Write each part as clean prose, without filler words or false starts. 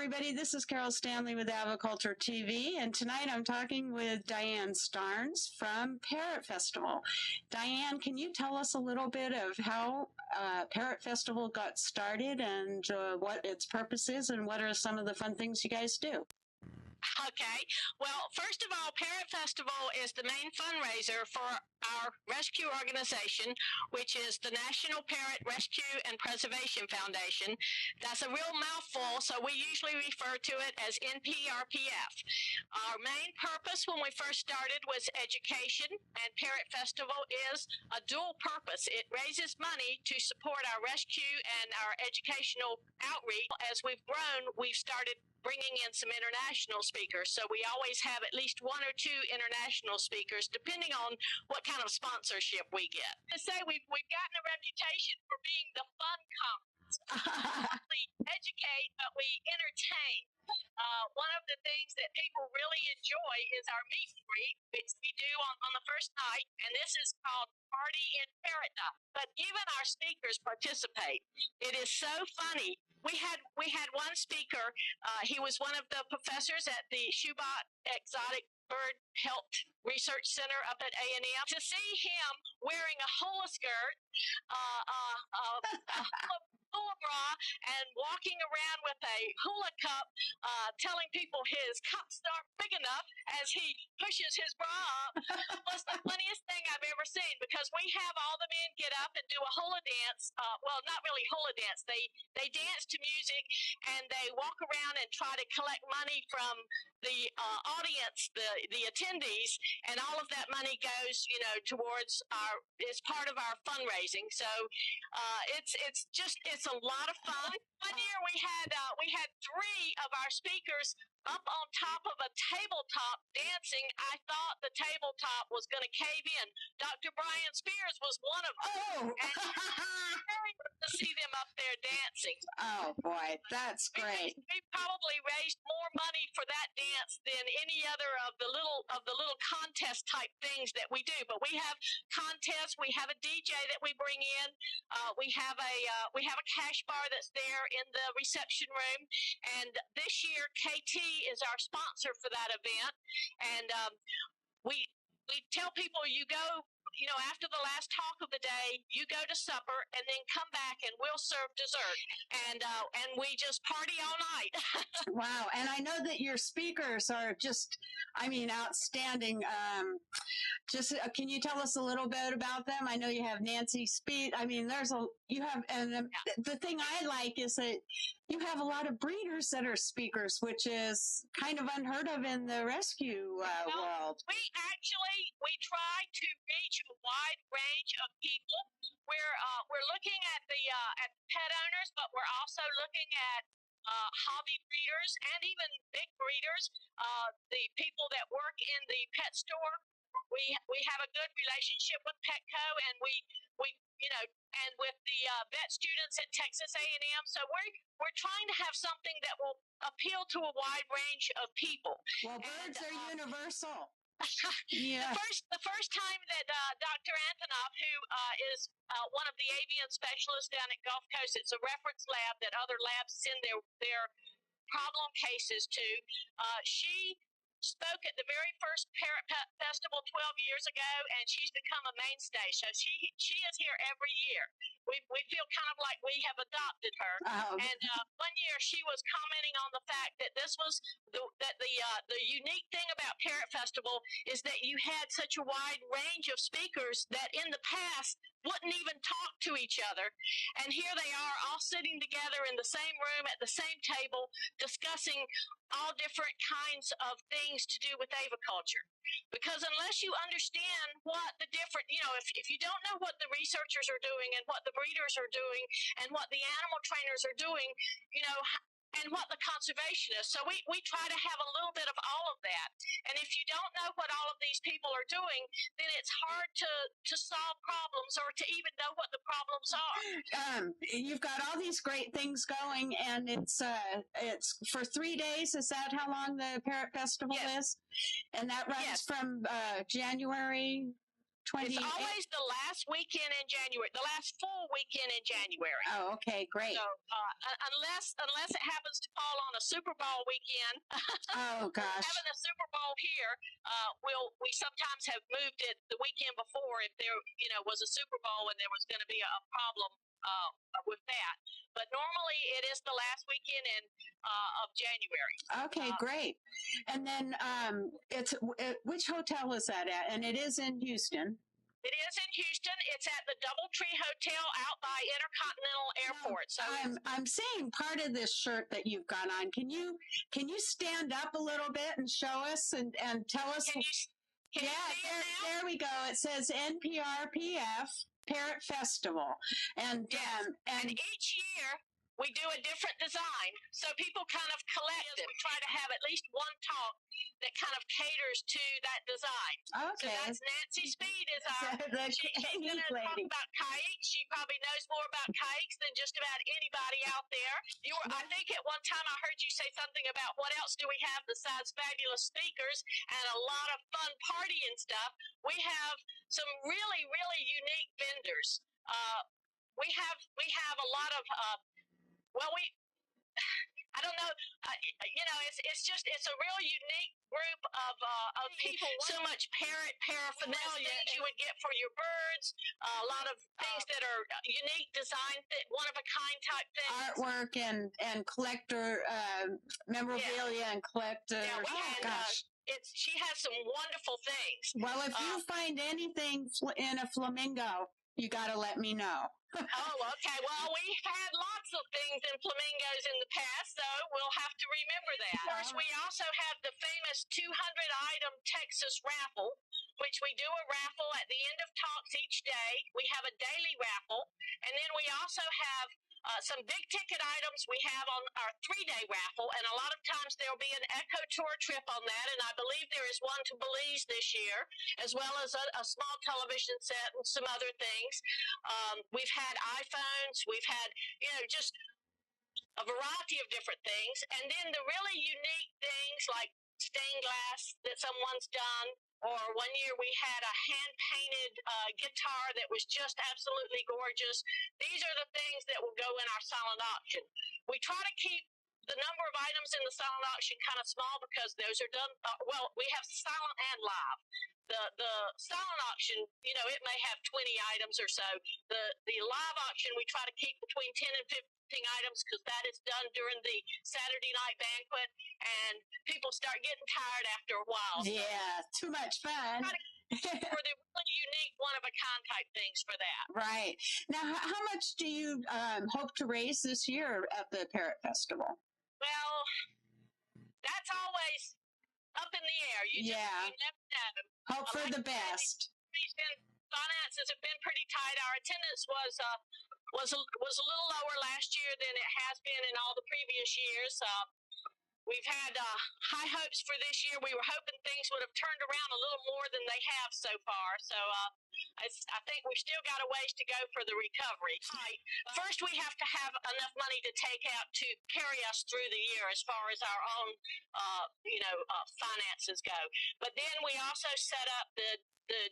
everybody. This is Carol Stanley with Aviculture TV, and tonight I'm talking with Diane Starnes from Parrot Festival. Diane, can you tell us a little bit of how Parrot Festival got started and what its purpose is and what are some of the fun things you guys do? Okay. Well, first of all, Parrot Festival is the main fundraiser for our rescue organization, which is the National Parrot Rescue and Preservation Foundation. That's a real mouthful, so we usually refer to it as NPRPF. Our main purpose when we first started was education, and Parrot Festival is a dual purpose. It raises money to support our rescue and our educational outreach. As we've grown, we've started bringing in some international speakers. So we always have at least one or two international speakers, depending on what kind of sponsorship we get. To say we've gotten a reputation for being the fun conference. We educate, but we entertain. One of the things that people really enjoy is our meet and greet, which we do on the first night, and this is called Party in Paradise. But even our speakers participate. It is so funny. We had one speaker. He was one of the professors at the Schubach Exotic Bird Health Research Center up at A&M. To see him wearing a hula skirt, a hula bra, and walking around with a hula cup, telling people his cups aren't big enough as he pushes his bra up, was the funniest thing I've ever seen, because we have all the men get up and do a hula dance. Well, not really hula dance. They dance to music, and they walk around and try to collect money from the audience, the attendees, and all of that money goes, towards is part of our fundraising. So it's a lot of fun. One year we had three of our speakers up on top of a tabletop dancing. I thought the tabletop was going to cave in. Dr. Brian Spears was one of them. Oh! And very good to see them up there dancing. Oh, boy, that's great. We probably raised more money for that dance than any other of the little contest type things that we do. But we have contests. We have a DJ that we bring in. We have a cash bar that's there in the reception room. And this year, KT is our sponsor for that event. And we tell people, you go, after the last talk of the day, you go to supper and then come back and we'll serve dessert. And we just party all night. Wow. And I know that your speakers are just, outstanding. Can you tell us a little bit about them? I know you have Nancy Speed. The thing I like is that you have a lot of breeders that are speakers, which is kind of unheard of in the rescue world. We try to reach a wide range of people. We're looking at the pet owners, but we're also looking at hobby breeders and even big breeders, the people that work in the pet store. We have a good relationship with Petco, and we and with the vet students at Texas A&M. So we're trying to have something that will appeal to a wide range of people. Well, birds are universal. Yeah. The first time that Dr. Antonoff, who is one of the avian specialists down at Gulf Coast, it's a reference lab that other labs send their problem cases to. She spoke at the very first Parrot Festival 12 years ago, and she's become a mainstay. So she is here every year. We feel kind of like we have adopted her. Oh. And one year she was commenting on the fact that this was the unique thing about Parrot Festival is that you had such a wide range of speakers that in the past wouldn't even talk to each other. And here they are all sitting together in the same room at the same table discussing all different kinds of things to do with aviculture. Because unless you understand what the different, if you don't know what the researchers are doing and what the breeders are doing and what the animal trainers are doing, and what the conservation is. So we try to have a little bit of all of that. And if you don't know what all of these people are doing, then it's hard to solve problems or to even know what the problems are. You've got all these great things going, and it's for 3 days. Is that how long the Parrot Festival is? And that runs from January It's always the last weekend in January, the last full weekend in January. Oh, okay, great. So unless it happens to fall on a Super Bowl weekend, oh gosh, having a Super Bowl here, we sometimes have moved it the weekend before if there was a Super Bowl and there was going to be a problem with that. But normally it is the last weekend of January. Okay, great. And then which hotel is that at? And it is in Houston. It is in Houston. It's at the Doubletree Hotel out by Intercontinental Airport. So I'm seeing part of this shirt that you've got on. Can you stand up a little bit and show us and tell us? Can you see it now? There we go. It says NPRPF Parrot Festival, and each year we do a different design, so people kind of collect them. We try to have at least one talk that kind of caters to that design. Okay. So that's Nancy Speed is our she's going to talk about kayaks. She probably knows more about kayaks than just about anybody out there. I think at one time I heard you say something about what else do we have besides fabulous speakers and a lot of fun partying stuff. We have some really, really unique vendors. We have a lot of I don't know. It's a real unique group of people. So much parrot paraphernalia you would get for your birds. A lot of things that are unique design, one of a kind type things. Artwork and collector memorabilia and collector. Yeah, gosh. She has some wonderful things. Well, if you find anything in a flamingo, you got to let me know. Oh, okay. Well, we've had lots of things in flamingos in the past, so we'll have to remember that. Of course, we also have the famous 200-item Texas raffle, which we do a raffle at the end of talks each day. We have a daily raffle, and then we also have some big ticket items we have on our 3-day raffle, and a lot of times there'll be an Echo Tour trip on that, and I believe there is one to Belize this year, as well as a small television set and some other things. We've had iPhones, we've had, just a variety of different things, and then the really unique things like stained glass that someone's done. Or one year we had a hand-painted guitar that was just absolutely gorgeous. These are the things that will go in our silent auction. We try to keep the number of items in the silent auction kind of small because those are done, we have silent and live. The silent auction, it may have 20 items or so. The live auction, we try to keep between 10 and 15 items because that is done during the Saturday night banquet, and people start getting tired after a while. Yeah, too much fun. For the really unique, one-of-a-kind type things for that. Right. Now, how much do you hope to raise this year at the Parrot Festival? Well, that's always up in the air. You never know. Hope for the best. Finances have been pretty tight. Our attendance was a little lower last year than it has been in all the previous years. We've had high hopes for this year. We were hoping things would have turned around a little more than they have so far. So I think we've still got a ways to go for the recovery. First, we have to have enough money to take out to carry us through the year as far as our own, finances go. But then we also set up the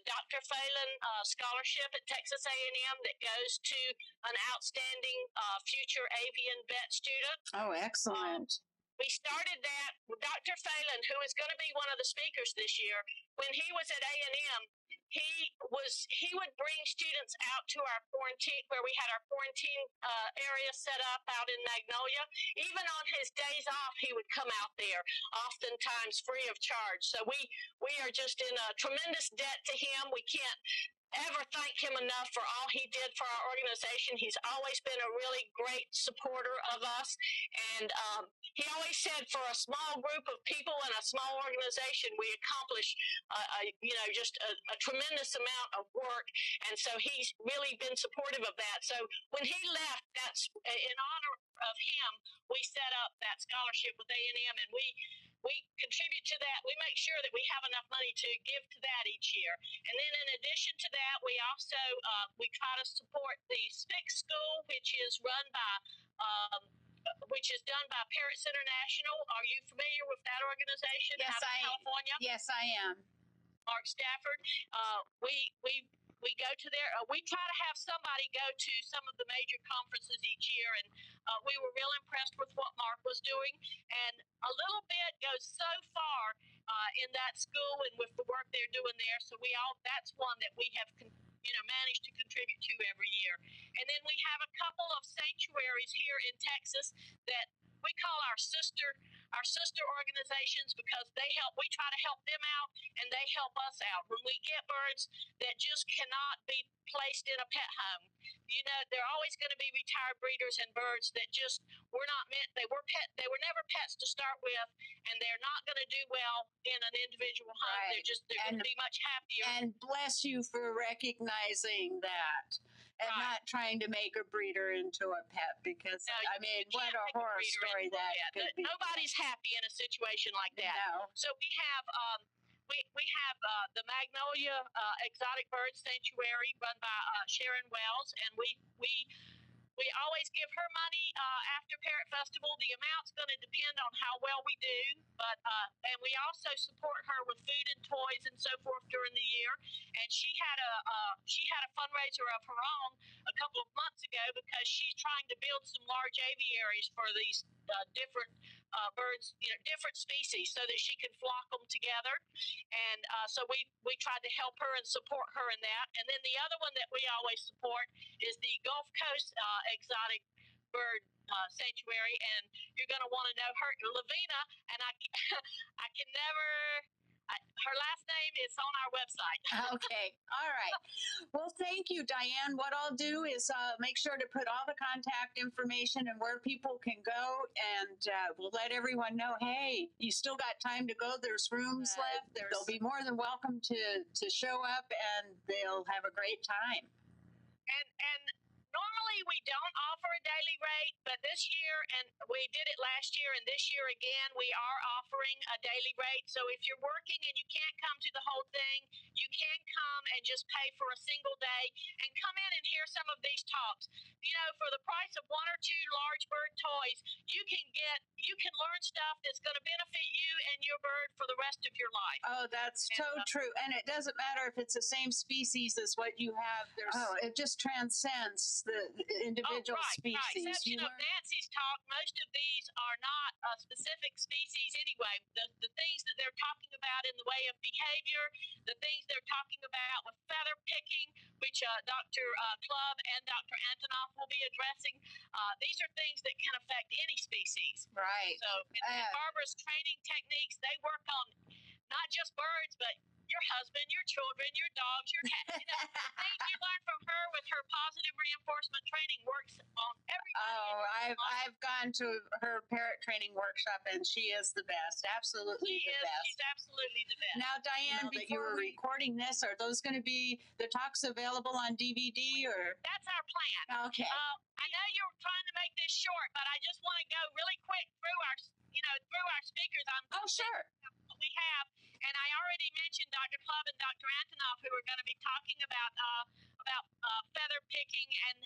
Dr. Phelan scholarship at Texas A&M that goes to an outstanding future avian vet student. Oh, excellent. We started that. Dr. Phelan, who is going to be one of the speakers this year, when he was at A&M, he would bring students out to our quarantine, where we had our quarantine area set up out in Magnolia. Even on his days off, he would come out there, oftentimes free of charge. So we are just in a tremendous debt to him. We can't ever thank him enough for all he did for our organization. He's always been a really great supporter of us. And he always said for a small group of people and a small organization, we accomplish, just a tremendous amount of work. And so he's really been supportive of that. So when he left, that's in honor of him, we set up that scholarship with A&M, and we contribute to that. We make sure that we have enough money to give to that each year. And then in addition to that, we also we try to support the SPIC School, which is run by which is done by Parrots International. Are you familiar with that organization out of California? Yes, I am. Mark Stafford. We go to their. We try to have somebody go to some of the major conferences each year, and we were real impressed with what Mark was doing. And a little bit goes so far in that school and with the work they're doing there. So that's one that we have managed to contribute to every year. And then we have a couple of sanctuaries here in Texas that we call our sister organizations, because we try to help them out and they help us out. When we get birds that just cannot be placed in a pet home, there are always going to be retired breeders and birds that just were not meant. They were never pets to start with, and they're not going to do well in an individual home. Right. They're going to be much happier. And bless you for recognizing that. And Right. Not trying to make a breeder into a pet, because what a horror story that could be. Nobody's happy in a situation like that. No. So we have we have the Magnolia Exotic Bird Sanctuary run by Sharon Wells, and we always give her money after Parrot Festival. The amount's going to depend on how well we do, but and we also support her with food and toys and so forth during the year. And she had a fundraiser of her own a couple of months ago, because she's trying to build some large aviaries for these different birds, different species, so that she can flock them together. And so we tried to help her and support her in that. And then the other one that we always support is the Gulf Coast Exotic Bird Sanctuary, and you're going to want to know her, Lavina, and I can never. Her last name is on our website. Okay. All right. Well, thank you, Diane. What I'll do is make sure to put all the contact information and where people can go, and we'll let everyone know, hey, you still got time to go. There's rooms left. They'll be more than welcome to show up, and they'll have a great time. And normally we don't offer a daily rate, but this year, and we did it last year and this year again, we are offering a daily rate. So if you're working and you can't come to the whole thing, you can come and just pay for a single day and come in and hear some of these talks. For the price of one or two large bird toys, you can learn stuff that's going to benefit you and your bird for the rest of your life. Oh, that's so true. And it doesn't matter if it's the same species as what you have. It just transcends the individual species. Right. Exception of Nancy's talk, most of these are not specific species anyway. The things that they're talking about in the way of behavior, the things they're talking about with feather picking, which Dr. Clubb and Dr. Antonoff will be addressing, these are things that can affect any species. Right. So in Barbara's training techniques, they work on not just birds, but your husband, your children, your dogs, your cats. Things you learn from her with her positive reinforcement training works on everybody. Oh, I've gone to her parrot training workshop, and she is the best. Absolutely the best. She's absolutely the best. Now, Diane, before we're recording this, are those going to be the talks available on DVD, or? That's our plan. Okay. I know you're trying to make this short, but I just want to go really quick through our speakers. Sure. What we have, and I already mentioned Dr. Clubb and Dr. Antonoff, who are going to be talking about feather picking and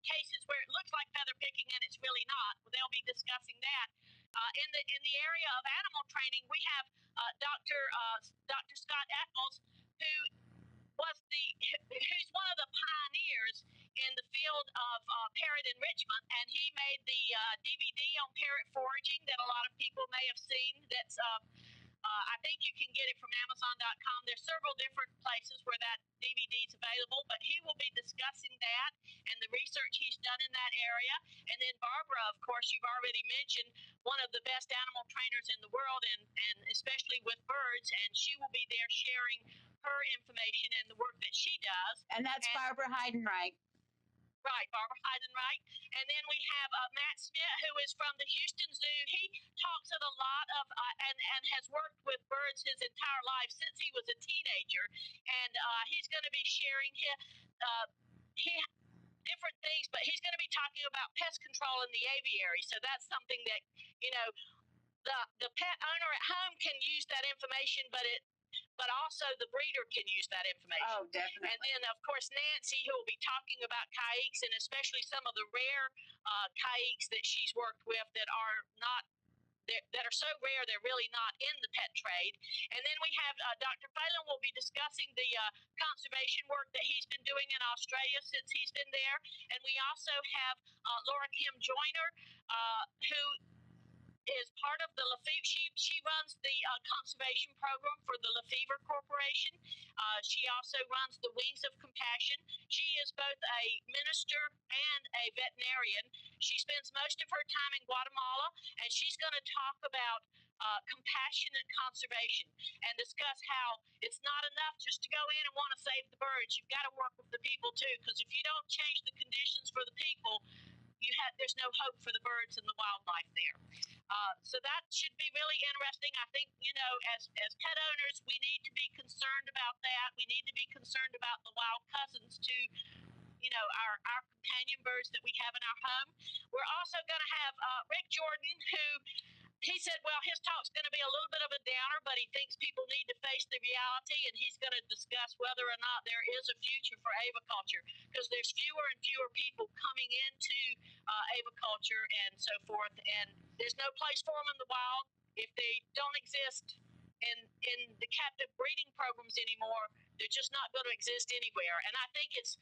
cases where it looks like feather picking and it's really not. They'll be discussing that. In the area of animal training, we have Dr. Scott Eccles, who's one of the pioneers in the field of parrot enrichment, and he made the DVD on parrot foraging that a lot of people may have seen. That's I think you can get it from Amazon.com. There's several different places where that DVD is available, but he will be discussing that and the research he's done in that area. And then Barbara, of course, you've already mentioned, one of the best animal trainers in the world, and especially with birds, and she will be there sharing her information and the work that she does. And that's Barbara Heidenreich. Right, Barbara Heidenreich. And then we have Matt Smith, who is from the Houston Zoo. He talks at a lot of, and has worked with birds his entire life since he was a teenager. And he's going to be sharing different things, but he's going to be talking about pest control in the aviary. So that's something that, the pet owner at home can use that information, but also the breeder can use that information. Oh, definitely. And then, of course, Nancy, who will be talking about caiques, and especially some of the rare caiques that she's worked with that are not, that are so rare they're really not in the pet trade. And then we have Dr. Phelan will be discussing the conservation work that he's been doing in Australia since he's been there. And we also have Laura Kim Joyner, who is part of the Lefevre. She runs the conservation program for the Lefevre Corporation. She also runs the Wings of Compassion. She is both a minister and a veterinarian. She spends most of her time in Guatemala, and she's going to talk about compassionate conservation and discuss how it's not enough just to go in and want to save the birds. You've got to work with the people too, because if you don't change the conditions for the people, there's no hope for the birds and the wildlife there. So that should be really interesting. I think, as pet owners, we need to be concerned about that. We need to be concerned about the wild cousins to, our companion birds that we have in our home. We're also going to have Rick Jordan, who he said, well, his talk's going to be a little bit of a downer, but he thinks people need to face the reality, and he's going to discuss whether or not there is a future for aviculture, because there's fewer and fewer people coming into aviculture and so forth, and there's no place for them in the wild. If they don't exist in the captive breeding programs anymore, they're just not going to exist anywhere. And I think it's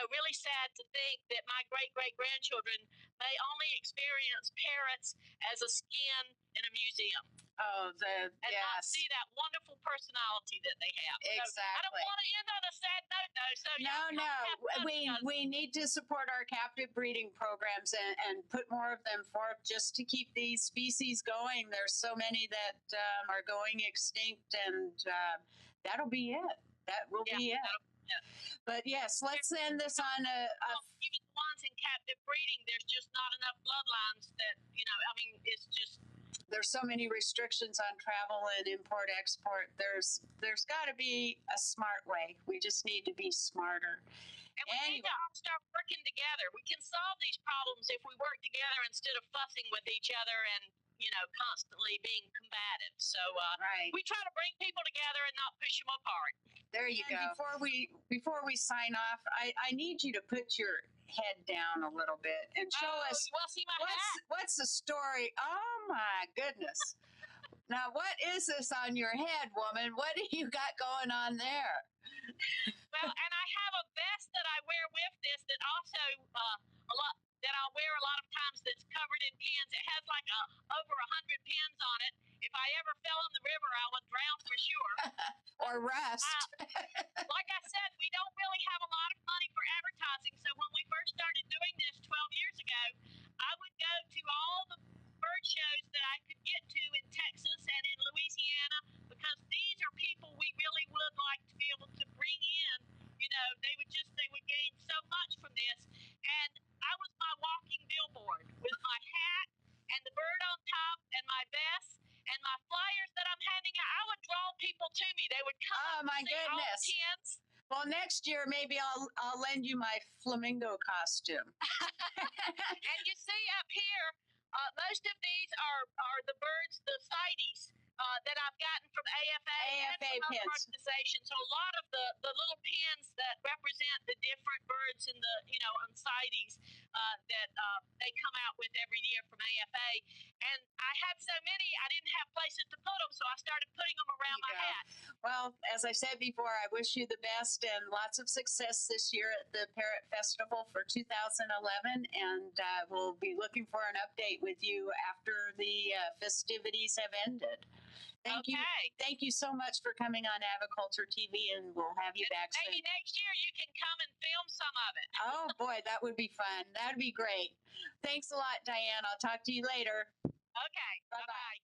really sad to think that my great-great-grandchildren may only experience parrots as a skin in a museum. Oh, and not see that wonderful personality that they have. Exactly. So I don't want to end on a sad note, though. So we need to support our captive breeding programs and put more of them forth just to keep these species going. There's so many that are going extinct, and that'll be it. That will be it. But yes, let's end this on even the ones in captive breeding, there's just not enough bloodlines that, it's just. There's so many restrictions on travel and import export. There's got to be a smart way. We just need to be smarter. And we need to all start working together. We can solve these problems if we work together instead of fussing with each other and constantly being combative. So we try to bring people together and not push them apart. There you go. Before we sign off, I need you to put your head down a little bit and show us what's the story. Oh my goodness. Now, what is this on your head, woman? What do you got going on there? Well, and I have a vest that I wear with this that also I'll wear a lot of times that's covered in pins. It has like over 100 pins on it. If I ever fell in the river, I would drown for sure. Or rust. Like I said, we don't really have a lot of money for advertising. So when we first started doing this 12 years ago, I would go to all the bird shows that I could get to in Texas and in Louisiana, because these are people we really would like to be able to bring in. They would gain so much from this. And I was my walking billboard with my hat and the bird on top and my vest and my flyers that I'm handing out. I would draw people to me. They would come. Oh my goodness! All the pins. Well, next year maybe I'll lend you my flamingo costume. And you see up here, most of these are the birds, the CITES. That I've gotten from AFA and from other organizations. So a lot of the little pins that represent the different birds in the, on CITES that they come out with every year from AFA. And I had so many, I didn't have places to put them, so I started putting them around my hat. Well, as I said before, I wish you the best and lots of success this year at the Parrot Festival for 2011. And we'll be looking for an update with you after the festivities have ended. Thank you. Thank you so much for coming on Aviculture TV, and we'll have you back soon. Maybe next year you can come and film some of it. Oh, boy, that would be fun. That would be great. Thanks a lot, Diane. I'll talk to you later. Okay. Bye-bye.